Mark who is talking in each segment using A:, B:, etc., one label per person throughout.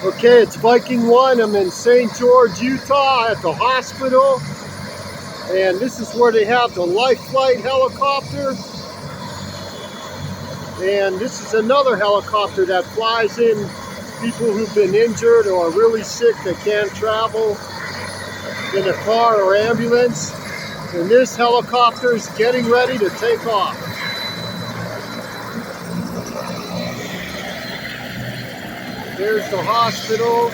A: Okay, it's Viking 1. I'm in St. George, Utah at the hospital. And this is where they have the Life Flight helicopter. And this is another helicopter that flies in people who've been injured or really sick that can't travel in a car or ambulance. And this helicopter is getting ready to take off. There's the hospital.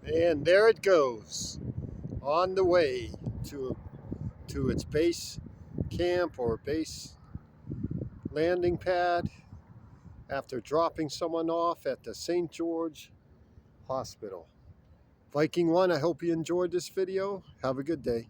A: And there it goes, on the way to its base camp or base landing pad after dropping someone off at the St. George Hospital. Viking 1, I hope you enjoyed this video. Have a good day.